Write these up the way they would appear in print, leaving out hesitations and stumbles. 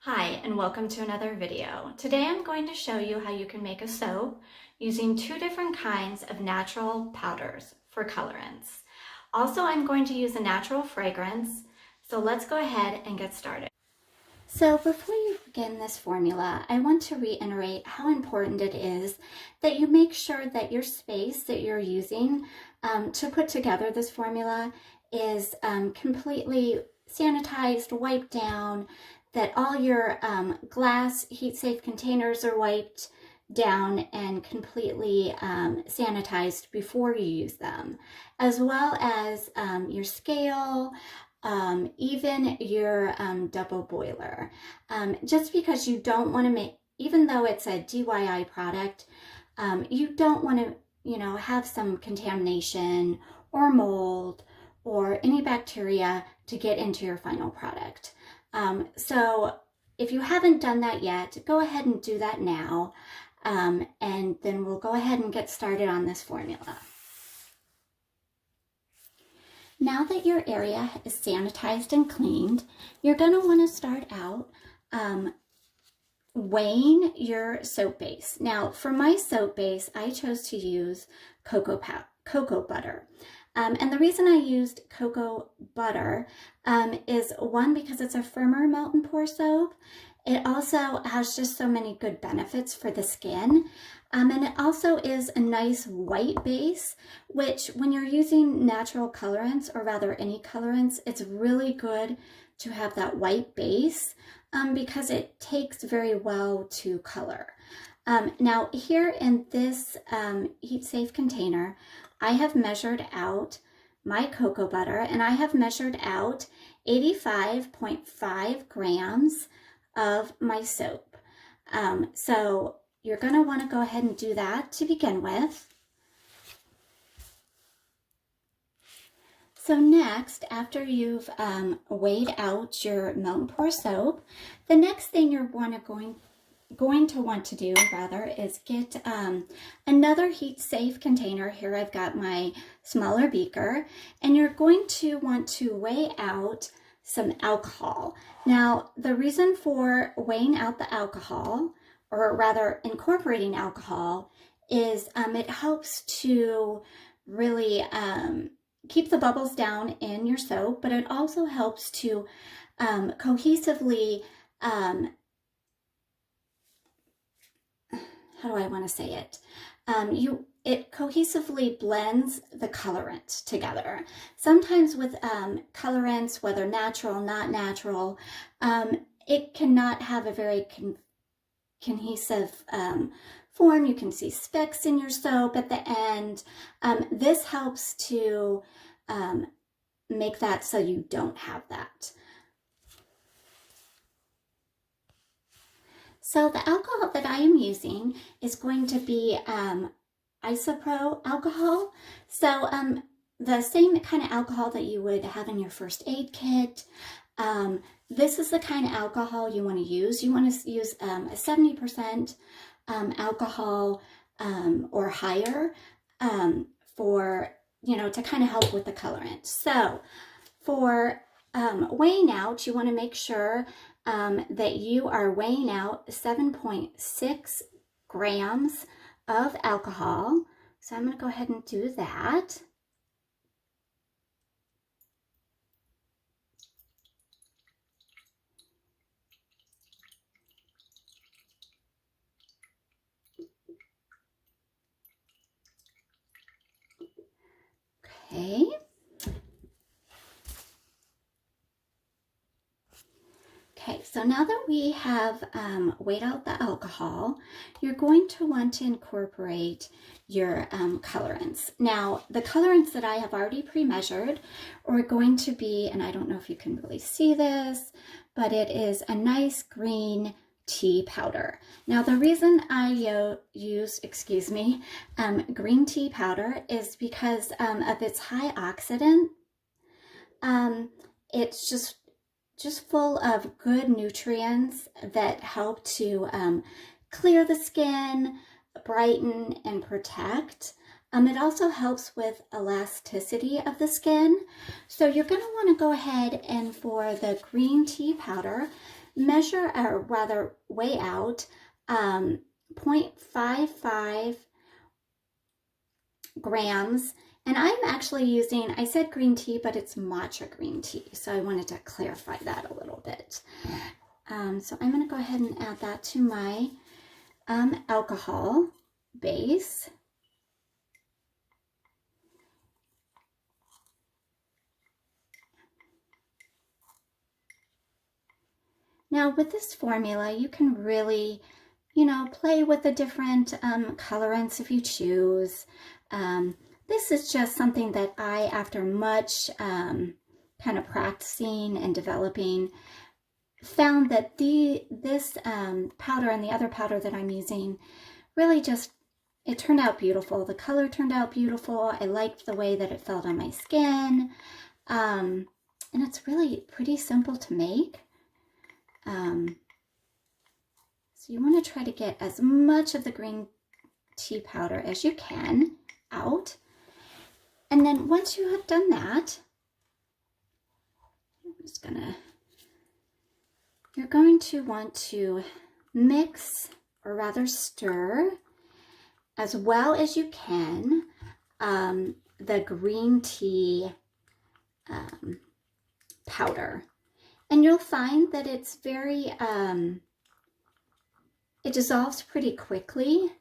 Hi, and welcome to another video. Today I'm going to show you how you can make a soap using two different kinds of natural powders for colorants. Also, I'm going to use a natural fragrance, so let's go ahead and get started. So before you begin this formula, I want to reiterate how important it is that you make sure that your space that you're using to put together this formula is completely sanitized, wiped down, that all your glass heat-safe containers are wiped down and completely sanitized before you use them, as well as your scale, even your double boiler. Just because you don't want to make, even though it's a DIY product, you don't want to, have some contamination or mold or any bacteria to get into your final product. So if you haven't done that yet, go ahead and do that now, and then we'll go ahead and get started on this formula. Now that your area is sanitized and cleaned, you're going to want to start out weighing your soap base. Now, for my soap base, I chose to use cocoa butter. And the reason I used cocoa butter is one, because it's a firmer melt and pour soap. It also has just so many good benefits for the skin. And it also is a nice white base, which when you're using natural colorants, or rather any colorants, it's really good to have that white base because it takes very well to color. Now here in this heat-safe container, I have measured out my cocoa butter, and I have measured out 85.5 grams of my soap. So you're going to want to go ahead and do that to begin with. So next, after you've weighed out your melt and pour soap, the next thing you're going to want to do is get another heat-safe container. Here I've got my smaller beaker, and you're going to want to weigh out some alcohol. Now, the reason for weighing out the alcohol, or rather incorporating alcohol, is it helps to really keep the bubbles down in your soap, but it also helps to cohesively how do I want to say it? It cohesively blends the colorant together. Sometimes with colorants, whether natural, not natural, it cannot have a very cohesive form. You can see specks in your soap at the end. This helps to make that so you don't have that. So the alcohol that I am using is going to be Isopro Alcohol. So the same kind of alcohol that you would have in your first aid kit. This is the kind of alcohol you want to use. You want to use a 70% alcohol or higher for, to kind of help with the colorant. So for weighing out, you want to make sure that you are weighing out 7.6 grams of alcohol. So I'm going to go ahead and do that. Okay. Okay, so now that we have weighed out the alcohol, you're going to want to incorporate your colorants. Now, the colorants that I have already pre-measured are going to be, and I don't know if you can really see this, but it is a nice green tea powder. Now, the reason I use, green tea powder is because of its high oxidant. It's just full of good nutrients that help to clear the skin, brighten, and protect. It also helps with elasticity of the skin. So you're going to want to go ahead and for the green tea powder, measure, or rather weigh out 0.55 grams. And I'm actually using, I said green tea, but it's matcha green tea. So I wanted to clarify that a little bit. So I'm going to go ahead and add that to my alcohol base. Now with this formula, you can really, you know, play with the different colorants if you choose. This is just something that I, after much kind of practicing and developing, found that this powder and the other powder that I'm using really just, it turned out beautiful. The color turned out beautiful. I liked the way that it felt on my skin. And it's really pretty simple to make. So you want to try to get as much of the green tea powder as you can out. And then once you have done that, you're going to want to mix, or rather stir, as well as you can, the green tea powder. And you'll find that it's very, it dissolves pretty quickly.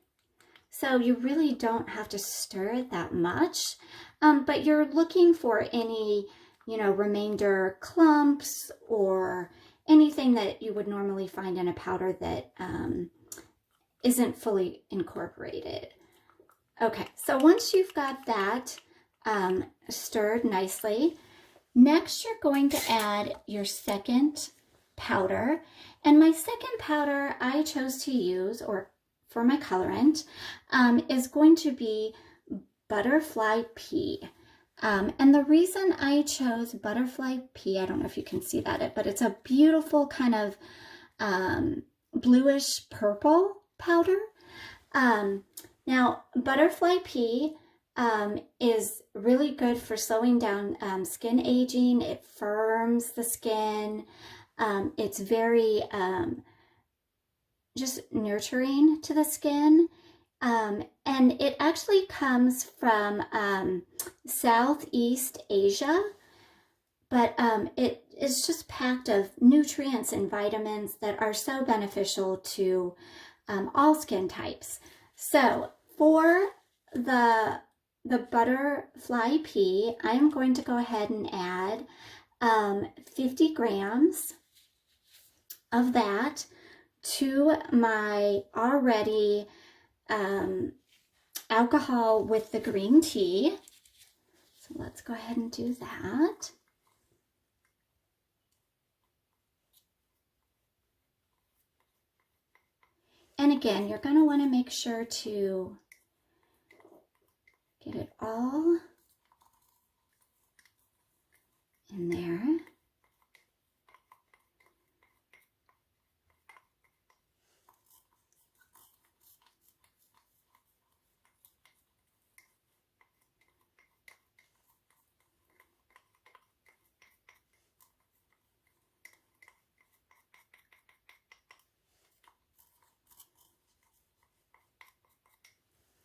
So you really don't have to stir it that much. But you're looking for any, you know, remainder clumps or anything that you would normally find in a powder that isn't fully incorporated. Okay, so once you've got that stirred nicely, next you're going to add your second powder. And my second powder I chose to use, or for my colorant, is going to be butterfly pea. And the reason I chose butterfly pea, I don't know if you can see that, but it's a beautiful kind of bluish purple powder. Now, butterfly pea is really good for slowing down skin aging. It firms the skin. It's very just nurturing to the skin. And it actually comes from Southeast Asia, but it is just packed of nutrients and vitamins that are so beneficial to all skin types. So for the butterfly pea, I'm going to go ahead and add 50 grams of that to my already alcohol with the green tea. So let's go ahead and do that. And again, you're going to want to make sure to get it all in there.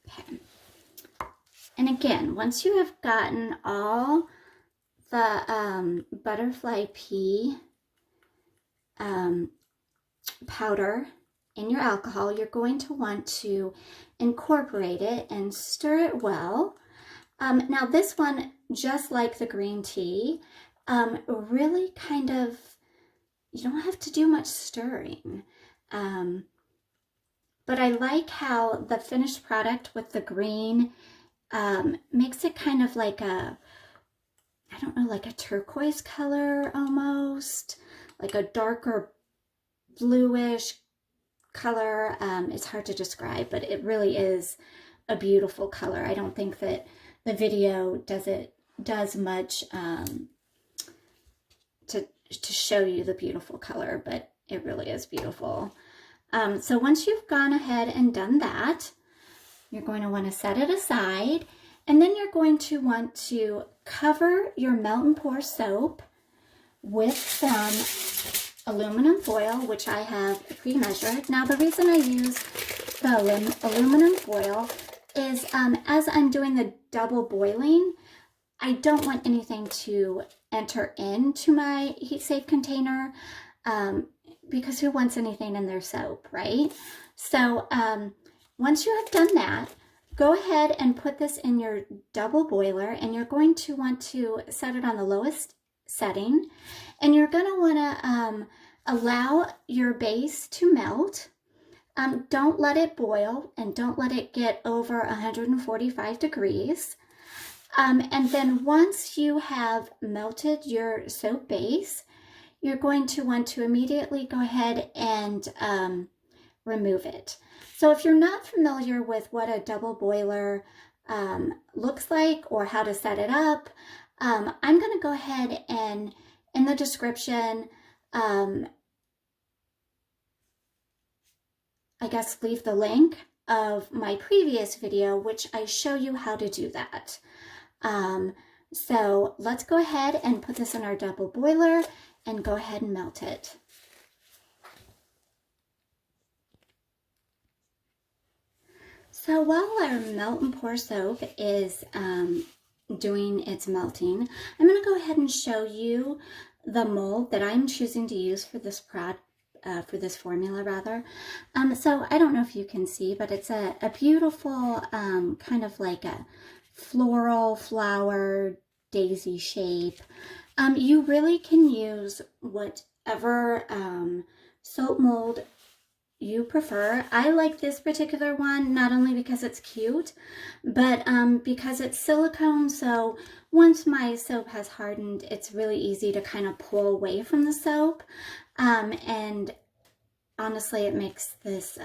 Okay. And again, once you have gotten all the butterfly pea powder in your alcohol, you're going to want to incorporate it and stir it well. Now this one, just like the green tea, really kind of, you don't have to do much stirring. But I like how the finished product with the green makes it kind of like a, I don't know, like a turquoise color almost, like a darker bluish color. It's hard to describe, but it really is a beautiful color. I don't think that the video does much to show you the beautiful color, but it really is beautiful. So once you've gone ahead and done that, you're going to want to set it aside, and then you're going to want to cover your melt and pour soap with some aluminum foil, which I have pre-measured. Now, the reason I use the aluminum foil is as I'm doing the double boiling, I don't want anything to enter into my heat safe container because who wants anything in their soap, right? So once you have done that, go ahead and put this in your double boiler, and you're going to want to set it on the lowest setting, and you're going to want to allow your base to melt. Don't let it boil, and don't let it get over 145 degrees. And then once you have melted your soap base, you're going to want to immediately go ahead and remove it. So if you're not familiar with what a double boiler looks like or how to set it up, I'm going to go ahead and in the description, I guess leave the link of my previous video, which I show you how to do that. So let's go ahead and put this in our double boiler and go ahead and melt it. So while our melt and pour soap is doing its melting, I'm going to go ahead and show you the mold that I'm choosing to use for this formula rather. So I don't know if you can see, but it's a beautiful kind of like a floral flower daisy shape. You really can use whatever soap mold you prefer. I like this particular one not only because it's cute, but because it's silicone, so once my soap has hardened, it's really easy to kind of pull away from the soap, and honestly it makes this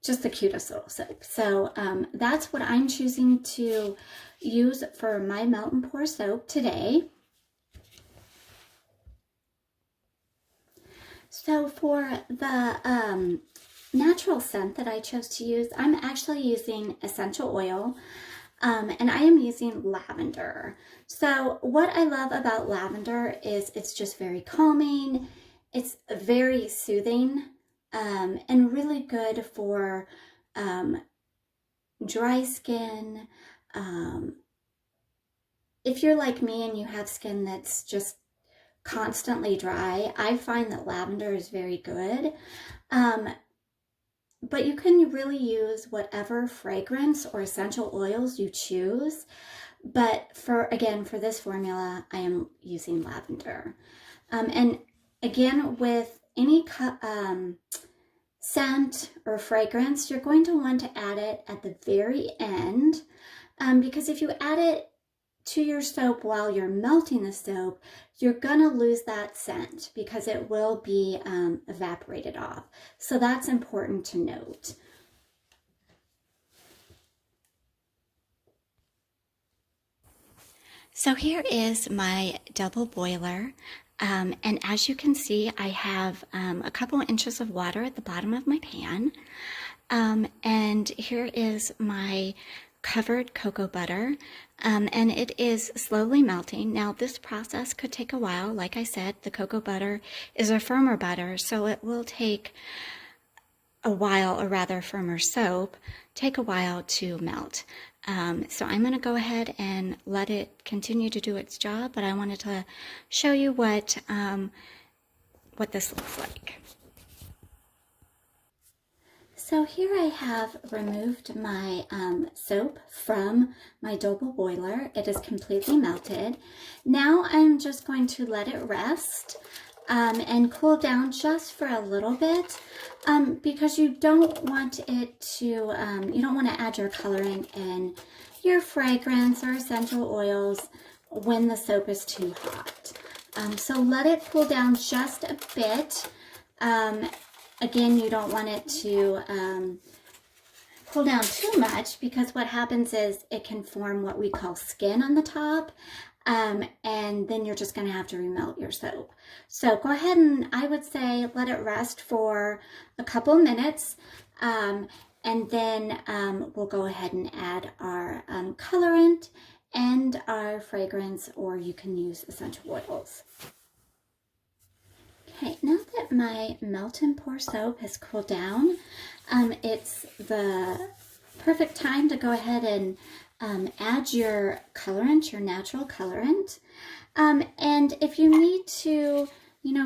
just the cutest little soap. So that's what I'm choosing to use for my melt and pour soap today. So for the natural scent that I chose to use, I'm actually using essential oil, and I am using lavender. So what I love about lavender is it's just very calming, it's very soothing, and really good for dry skin. If you're like me and you have skin that's just constantly dry, I find that lavender is very good. But you can really use whatever fragrance or essential oils you choose. But for this formula, I am using lavender. And again, with any scent or fragrance, you're going to want to add it at the very end, because if you add it to your soap while you're melting the soap, you're gonna lose that scent because it will be evaporated off. So that's important to note. So here is my double boiler. And as you can see, I have a couple inches of water at the bottom of my pan. And here is my covered cocoa butter, and it is slowly melting. Now this process could take a while. Like I said, the cocoa butter is a firmer butter, so it will take a while, or rather firmer soap, take a while to melt. So I'm going to go ahead and let it continue to do its job, but I wanted to show you what this looks like. So here I have removed my soap from my double boiler. It is completely melted. Now I'm just going to let it rest and cool down just for a little bit, because you don't want it to, you don't want to add your coloring and your fragrance or essential oils when the soap is too hot. So let it cool down just a bit. Again, you don't want it to cool down too much, because what happens is it can form what we call skin on the top, and then you're just going to have to remelt your soap. So go ahead and, I would say, let it rest for a couple minutes, and then we'll go ahead and add our colorant and our fragrance, or you can use essential oils. Okay, now that my melt and pour soap has cooled down, it's the perfect time to go ahead and add your colorant, your natural colorant. And if you need to,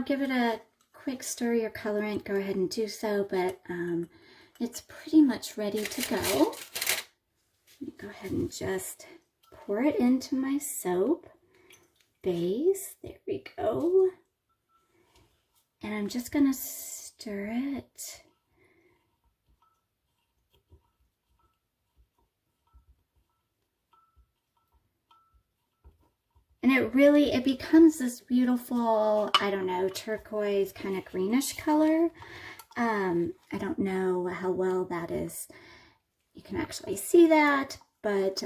give it a quick stir, your colorant, go ahead and do so, but it's pretty much ready to go. Let me go ahead and just pour it into my soap base. There we go. And I'm just going to stir it. And it becomes this beautiful, I don't know, turquoise kind of greenish color. I don't know how well that is. You can actually see that, but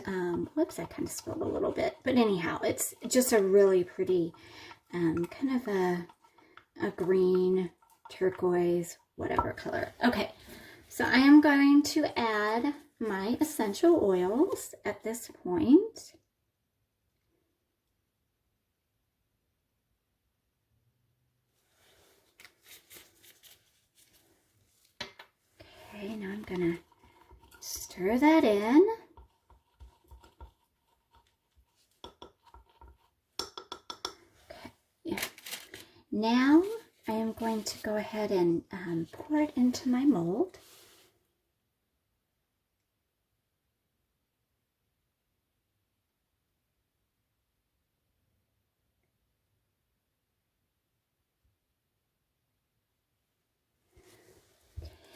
whoops, I kind of spilled a little bit. But anyhow, it's just a really pretty kind of a green, turquoise, whatever color. Okay, so I am going to add my essential oils at this point. Okay, now I'm gonna stir that in. Okay, yeah. Now I am going to go ahead and pour it into my mold.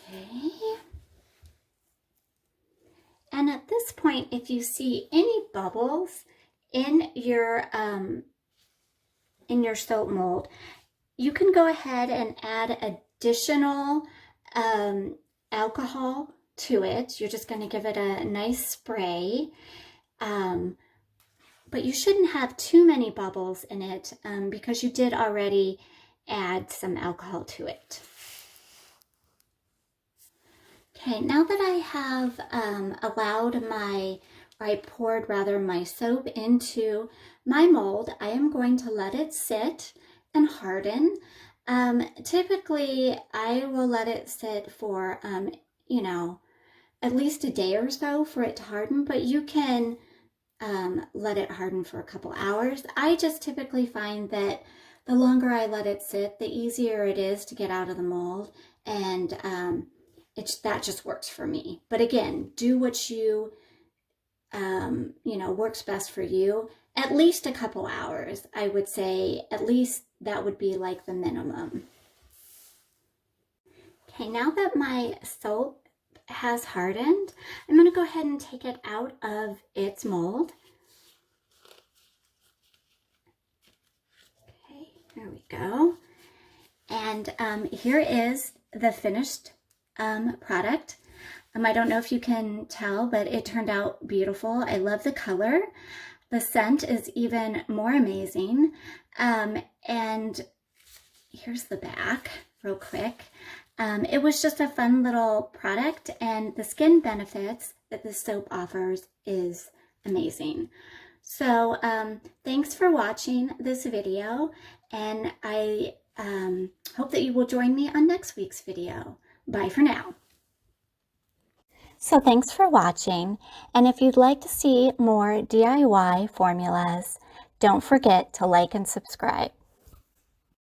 Okay. And at this point, if you see any bubbles in your soap mold, you can go ahead and add additional alcohol to it. You're just going to give it a nice spray. But you shouldn't have too many bubbles in it because you did already add some alcohol to it. Okay, now that I have poured my soap into my mold, I am going to let it sit and harden. Typically, I will let it sit for, at least a day or so for it to harden, but you can let it harden for a couple hours. I just typically find that the longer I let it sit, the easier it is to get out of the mold, and that just works for me. But again, do what you works best for you. At least a couple hours, I would say. At least that would be like the minimum. Okay, now that my soap has hardened, I'm going to go ahead and take it out of its mold. Okay, there we go. And here is the finished product. I don't know if you can tell, but it turned out beautiful. I love the color. The scent is even more amazing. And here's the back real quick. It was just a fun little product, and the skin benefits that this soap offers is amazing. So thanks for watching this video, and I hope that you will join me on next week's video. Bye for now. So thanks for watching, and if you'd like to see more DIY formulas, don't forget to like and subscribe.